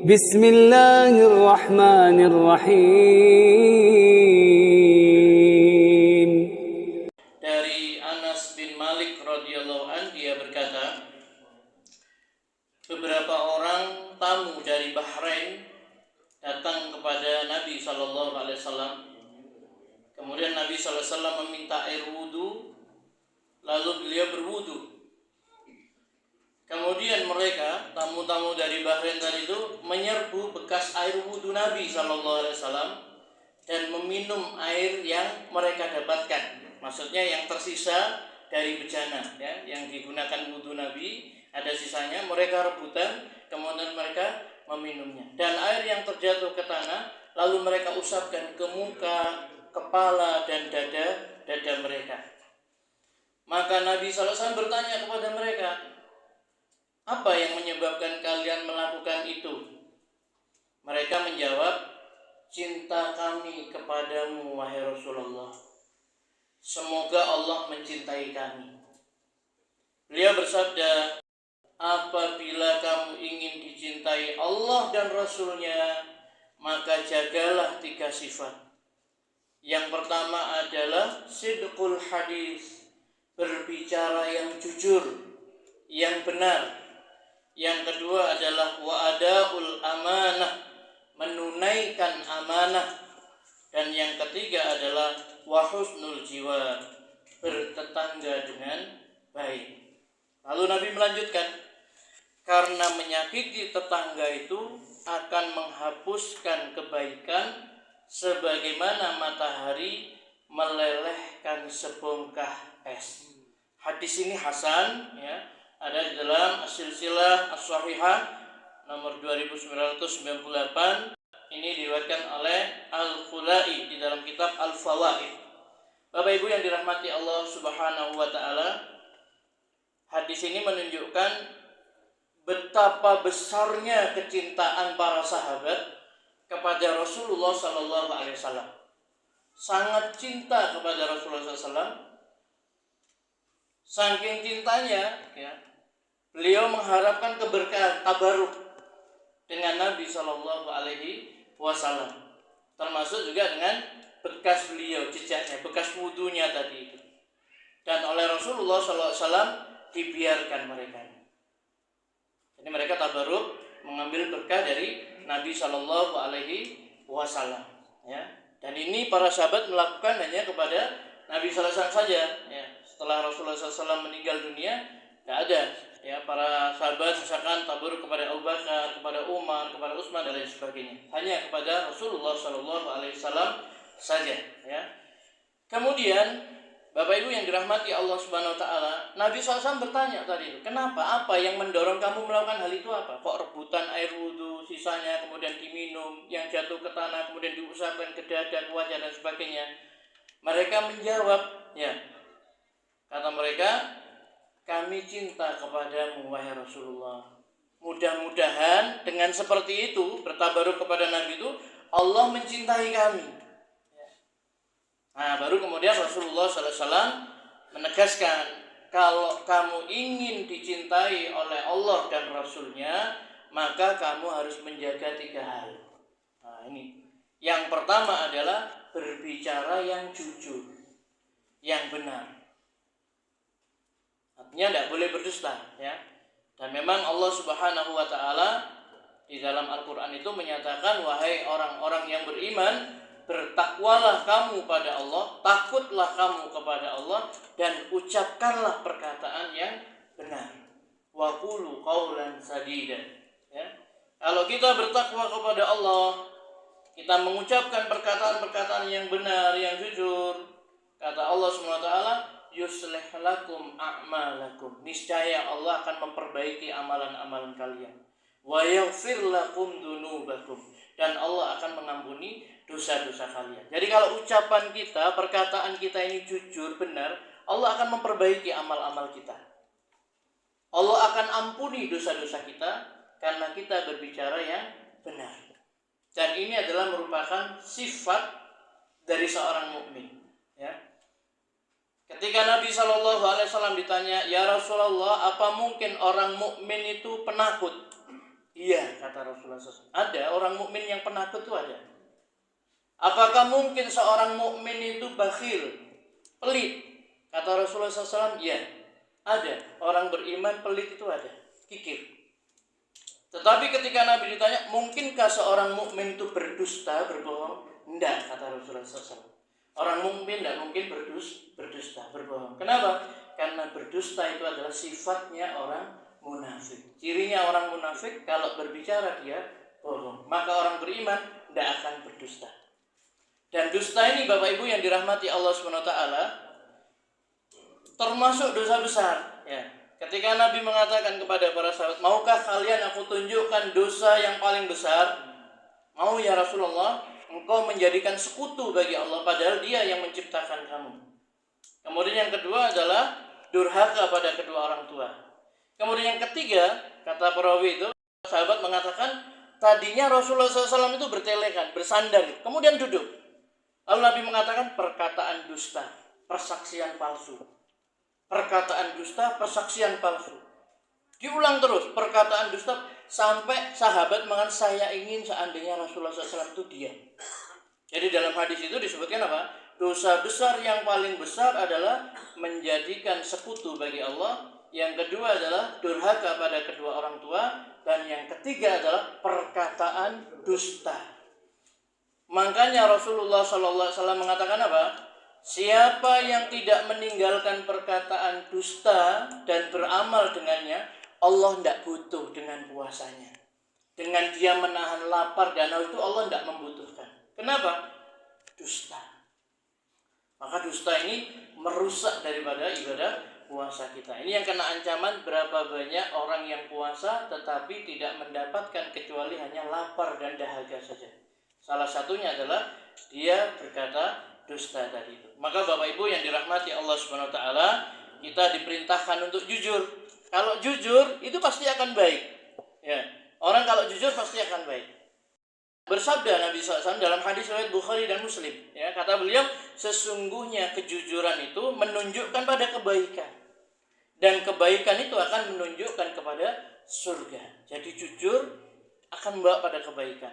بسم الله الرحمن الرحيم. Dari Anas bin Malik radhiyallahu an, dia berkata, beberapa orang tamu dari Bahrain datang kepada Nabi SAW. Kemudian Nabi SAW meminta air wudu, lalu beliau berwudu. Kemudian mereka, tamu-tamu dari Bahrain tadi itu, menyerbu bekas air wudu Nabi SAW dan meminum air yang mereka dapatkan. Maksudnya yang tersisa dari bejana, ya, yang digunakan wudu Nabi, ada sisanya, mereka rebutan, kemudian mereka meminumnya. Dan air yang terjatuh ke tanah, lalu mereka usapkan ke muka, kepala, dan dada mereka. Maka Nabi SAW bertanya kepada mereka, apa yang menyebabkan kalian melakukan itu? Mereka menjawab, cinta kami kepadamu, wahai Rasulullah. Semoga Allah mencintai kami. Beliau bersabda, apabila kamu ingin dicintai Allah dan Rasulnya, maka jagalah 3 sifat. Yang pertama adalah sidqul hadis, berbicara yang jujur, yang benar. Yang kedua adalah wa'adaul amanah, menunaikan amanah. Dan yang ketiga adalah wahusnul jiwar, bertetangga dengan baik. Lalu Nabi melanjutkan, karena menyakiti tetangga itu akan menghapuskan kebaikan sebagaimana matahari melelehkan sebongkah es. Hadis ini hasan, ya, ada di dalam Silsilah As-Shahihah nomor 2998. Ini diriwayatkan oleh Al-Khulai di dalam kitab Al-Fawaid. Bapak Ibu yang dirahmati Allah Subhanahu wa taala, hadis ini menunjukkan betapa besarnya kecintaan para sahabat kepada Rasulullah sallallahu alaihi wasallam. Sangat cinta kepada Rasulullah sallallahu alaihi wasallam. Saking cintanya, ya, beliau mengharapkan keberkahan tabaruk dengan Nabi sallallahu alaihi wasallam. Termasuk juga dengan bekas beliau, jejaknya, bekas wudunya tadi itu. Dan oleh Rasulullah sallallahu alaihi wasallam dibiarkan mereka. Jadi mereka tabaruk mengambil berkah dari Nabi sallallahu alaihi wasallam, ya. Dan ini para sahabat melakukan hanya kepada Nabi sallallahu alaihi wasallam saja, ya. Setelah Rasulullah SAW meninggal dunia, tidak ada, ya, para sahabat misalkan tabaruk kepada Abu Bakar, kepada Umar, kepada Utsman dan lain sebagainya. Hanya kepada Rasulullah SAW saja, ya. Kemudian Bapak Ibu yang dirahmati Allah Subhanahu Wa Taala, Nabi SAW bertanya tadi, kenapa? Apa yang mendorong kamu melakukan hal itu apa? Kok rebutan air wudhu, sisanya kemudian diminum, yang jatuh ke tanah kemudian diusapkan ke dada, ke wajah dan sebagainya? Mereka menjawab, ya. Kata mereka, kami cinta kepadamu, wahai Rasulullah. Mudah-mudahan dengan seperti itu, bertabaruk kepada Nabi itu, Allah mencintai kami. Nah, baru kemudian Rasulullah SAW menegaskan, kalau kamu ingin dicintai oleh Allah dan Rasulnya, maka kamu harus menjaga 3 hal. Nah, ini. Yang pertama adalah berbicara yang jujur, yang benar. Artinya tidak boleh berdusta, ya. Dan memang Allah Subhanahu wa taala di dalam Al-Qur'an itu menyatakan, wahai orang-orang yang beriman, bertakwalah kamu pada Allah, takutlah kamu kepada Allah, dan ucapkanlah perkataan yang benar. Wa qulu qaulan sadida, ya. Kalau kita bertakwa kepada Allah, kita mengucapkan perkataan-perkataan yang benar, yang jujur, kata Allah Subhanahu wa taala, yuslih lakum a'malakum, niscaya Allah akan memperbaiki amalan-amalan kalian. Wa yaghfir lakum dzunubakum, dan Allah akan mengampuni dosa-dosa kalian. Jadi kalau ucapan kita, perkataan kita ini jujur, benar, Allah akan memperbaiki amal-amal kita. Allah akan ampuni dosa-dosa kita karena kita berbicara yang benar. Dan ini adalah merupakan sifat dari seorang mukmin, ya. Ketika Nabi SAW ditanya, ya Rasulullah, apa mungkin orang mukmin itu penakut? Iya, kata Rasulullah SAW. Ada orang mukmin yang penakut itu ada. Apakah mungkin seorang mukmin itu bakhil, pelit? Kata Rasulullah SAW, iya. Ada. Orang beriman pelit itu ada. Kikir. Tetapi ketika Nabi ditanya, mungkinkah seorang mukmin itu berdusta, berbohong? Tidak, kata Rasulullah SAW. Orang mukmin tidak mungkin berdusta, berbohong. Kenapa? Karena berdusta itu adalah sifatnya orang munafik. Cirinya orang munafik, kalau berbicara dia bohong. Maka orang beriman tidak akan berdusta. Dan dusta ini Bapak Ibu yang dirahmati Allah SWT, termasuk dosa besar. Ya. Ketika Nabi mengatakan kepada para sahabat, maukah kalian aku tunjukkan dosa yang paling besar? Mau ya Rasulullah, engkau menjadikan sekutu bagi Allah padahal dia yang menciptakan kamu. Kemudian yang kedua adalah durhaka pada kedua orang tua. Kemudian yang ketiga, kata perawi itu, sahabat mengatakan, tadinya Rasulullah SAW itu bertelekan, bersandar, kemudian duduk. Lalu Nabi mengatakan perkataan dusta, persaksian palsu. Perkataan dusta, persaksian palsu. Diulang terus, perkataan dusta, sampai sahabat mengatakan, saya ingin seandainya Rasulullah SAW itu diam. Jadi dalam hadis itu disebutkan apa? Dosa besar yang paling besar adalah menjadikan sekutu bagi Allah. Yang kedua adalah durhaka pada kedua orang tua. Dan yang ketiga adalah perkataan dusta. Makanya Rasulullah SAW mengatakan apa? Siapa yang tidak meninggalkan perkataan dusta dan beramal dengannya, Allah tidak butuh dengan puasanya. Dengan dia menahan lapar dan haus itu Allah tidak membutuhkan. Kenapa? Dusta. Maka dusta ini merusak daripada ibadah puasa kita. Ini yang kena ancaman berapa banyak orang yang puasa tetapi tidak mendapatkan kecuali hanya lapar dan dahaga saja. Salah satunya adalah dia berkata dusta tadi itu. Maka Bapak Ibu yang dirahmati Allah Subhanahu wa taala, kita diperintahkan untuk jujur. Kalau jujur itu pasti akan baik. Ya, orang kalau jujur pasti akan baik. Bersabda Nabi SAW dalam hadis riwayat Bukhari dan Muslim, ya, kata beliau, sesungguhnya kejujuran itu menunjukkan pada kebaikan. Dan kebaikan itu akan menunjukkan kepada surga. Jadi jujur akan membawa pada kebaikan.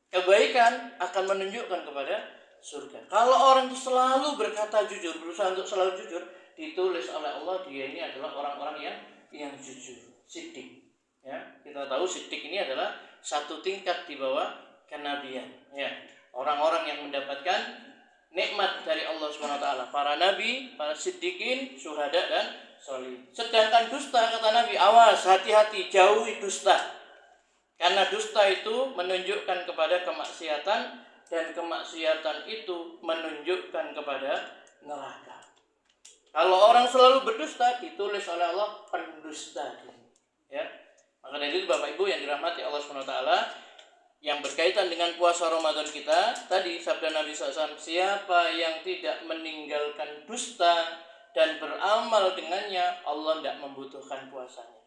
Kebaikan akan menunjukkan kepada surga. Kalau orang itu selalu berkata jujur, berusaha untuk selalu jujur, ditulis oleh Allah dia ini adalah orang-orang yang jujur, siddiq. Ya, kita tahu siddiq ini adalah satu tingkat di bawah kenabian. Ya, orang-orang yang mendapatkan nikmat dari Allah Subhanahu wa taala, para nabi, para siddiqin, syuhada dan sholihin. Sedangkan dusta, kata Nabi, awas, hati-hati, jauhi dusta. Karena dusta itu menunjukkan kepada kemaksiatan dan kemaksiatan itu menunjukkan kepada neraka. Kalau orang selalu berdusta, ditulis oleh Allah pendusta. Ya. Maka dari itu Bapak Ibu yang dirahmati Allah SWT, yang berkaitan dengan puasa Ramadan kita, tadi sabda Nabi SAW, siapa yang tidak meninggalkan dusta dan beramal dengannya, Allah tidak membutuhkan puasanya.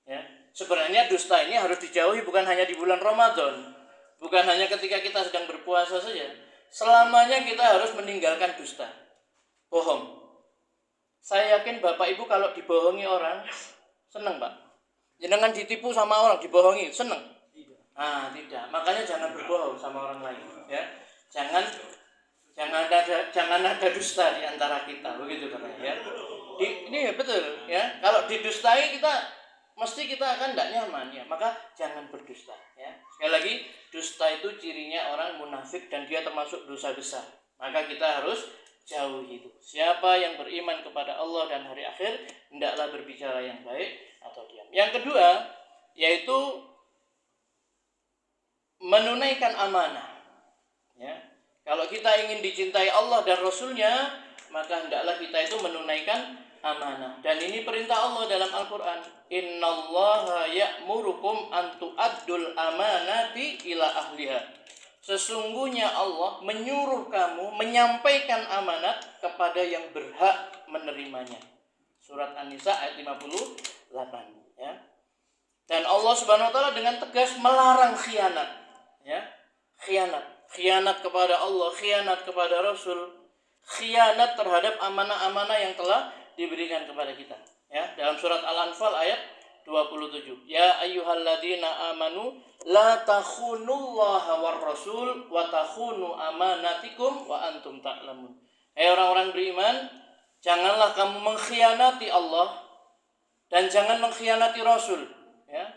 Ya. Sebenarnya dusta ini harus dijauhi bukan hanya di bulan Ramadan, bukan hanya ketika kita sedang berpuasa saja. Selamanya kita harus meninggalkan dusta, bohong. Saya yakin Bapak Ibu kalau dibohongi orang senang, Pak. Jangan ditipu sama orang, dibohongi senang. Ah, tidak. Makanya jangan berbohong sama orang lain, ya. Jangan ada dusta di antara kita, begitu katanya, ya. Ini betul, ya. Kalau didustai kita akan tidak nyaman, ya. Maka jangan berdusta, ya. Sekali lagi, dusta itu cirinya orang munafik dan dia termasuk dosa besar. Maka kita harus jauhi itu. Siapa yang beriman kepada Allah dan hari akhir, hendaklah berbicara yang baik atau diam. Yang kedua, yaitu menunaikan amanah. Ya. Kalau kita ingin dicintai Allah dan Rasulnya, maka hendaklah kita itu menunaikan amanah. Dan ini perintah Allah dalam Al-Quran. Innallaha ya'murukum an tu'addul amanati ila ahliha. Sesungguhnya Allah menyuruh kamu menyampaikan amanat kepada yang berhak menerimanya. Surat An-Nisa ayat 58. Ya. Dan Allah Subhanahu wa taala dengan tegas melarang khianat. Ya. Khianat kepada Allah, khianat kepada Rasul, khianat terhadap amanah-amanah yang telah diberikan kepada kita. Ya, dalam surat Al-Anfal ayat 27. Ya ayyuhalladzina amanu la takhunullaha war rasul wa takhunu amanatikum wa antum ta'lamun. Hai orang-orang beriman, janganlah kamu mengkhianati Allah dan jangan mengkhianati Rasul, ya.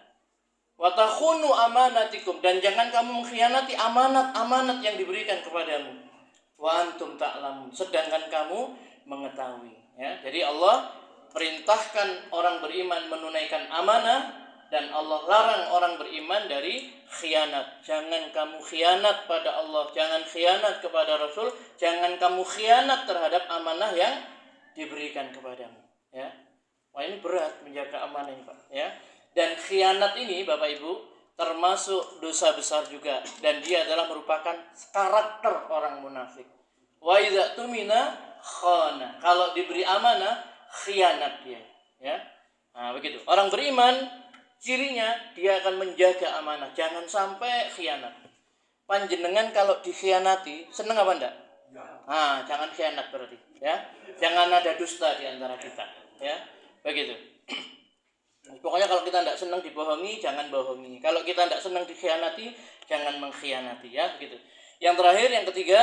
Wa takhunu amanatikum, dan jangan kamu mengkhianati amanat-amanat yang diberikan kepadamu. Wa antum ta'lamun, sedangkan kamu mengetahui, ya. Jadi Allah perintahkan orang beriman menunaikan amanah dan Allah larang orang beriman dari khianat. Jangan kamu khianat pada Allah, jangan khianat kepada Rasul, jangan kamu khianat terhadap amanah yang diberikan kepadamu, ya. Wah, ini berat menjaga amanah ini, Pak, ya. Dan khianat ini Bapak Ibu termasuk dosa besar juga, dan dia adalah merupakan karakter orang munafik. Wa idza tumina khana, kalau diberi amanah khianat dia, ya. Nah, begitu. Orang beriman cirinya dia akan menjaga amanah, jangan sampai khianat. Panjenengan kalau dikhianati seneng apa enggak? Nah, jangan khianat berarti, ya. Jangan ada dusta di antara kita, ya. Begitu. Pokoknya kalau kita tidak senang dibohongi, jangan bohongi. Kalau kita tidak senang dikhianati, jangan mengkhianati, ya, begitu. Yang terakhir, yang ketiga,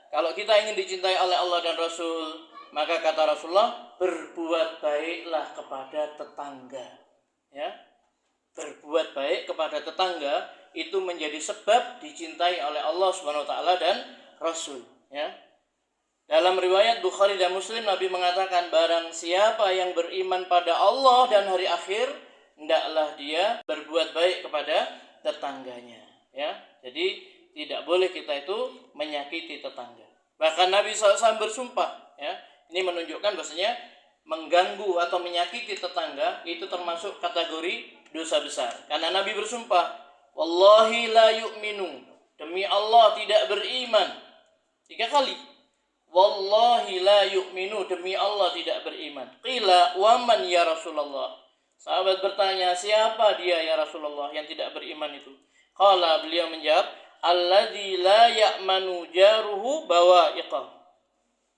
kalau kita ingin dicintai oleh Allah dan Rasul, maka kata Rasulullah, berbuat baiklah kepada tetangga, ya. Berbuat baik kepada tetangga itu menjadi sebab dicintai oleh Allah Subhanahu wa taala dan Rasul, ya. Dalam riwayat Bukhari dan Muslim, Nabi mengatakan, barang siapa yang beriman pada Allah dan hari akhir, hendaklah dia berbuat baik kepada tetangganya, ya. Jadi tidak boleh kita itu menyakiti tetangga. Bahkan Nabi SAW bersumpah, ya. Ini menunjukkan bahwasanya mengganggu atau menyakiti tetangga itu termasuk kategori dosa besar. Karena Nabi bersumpah, wallahi la yu'minu, demi Allah tidak beriman. 3 kali. Wallahi la yu'minu, demi Allah tidak beriman. Qila waman ya Rasulullah. Sahabat bertanya, siapa dia ya Rasulullah yang tidak beriman itu? Qala, beliau menjawab, alladzi la ya'manu jaruhu bawa'iqah.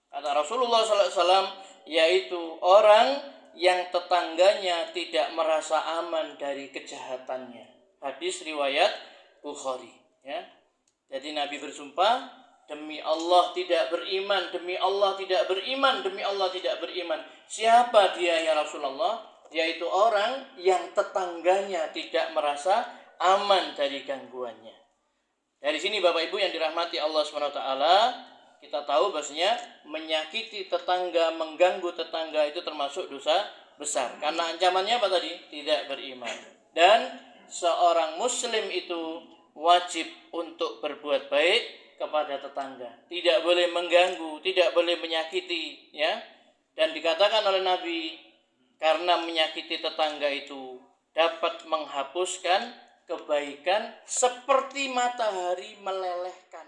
Kata Rasulullah SAW, yaitu orang yang tetangganya tidak merasa aman dari kejahatannya. Hadis riwayat Bukhari, ya. Jadi Nabi bersumpah, demi Allah tidak beriman, demi Allah tidak beriman, demi Allah tidak beriman. Siapa dia ya Rasulullah? Yaitu orang yang tetangganya tidak merasa aman dari gangguannya. Dari sini Bapak Ibu yang dirahmati Allah SWT, kita tahu bahwasanya menyakiti tetangga, mengganggu tetangga itu termasuk dosa besar. Karena ancamannya apa tadi? Tidak beriman. Dan seorang muslim itu wajib untuk berbuat baik kepada tetangga. Tidak boleh mengganggu, tidak boleh menyakiti, ya. Dan dikatakan oleh Nabi, karena menyakiti tetangga itu dapat menghapuskan kebaikan seperti matahari melelehkan